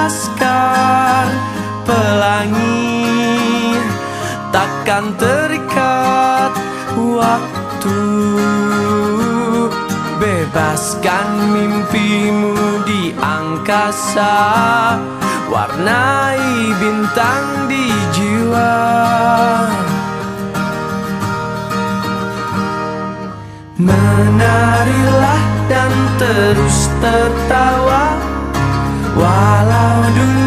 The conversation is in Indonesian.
lepaskan pelangi, takkan terikat waktu. Bebaskan mimpimu di angkasa, warnai bintang di jiwa. Menarilah dan terus tertawa, walau dunia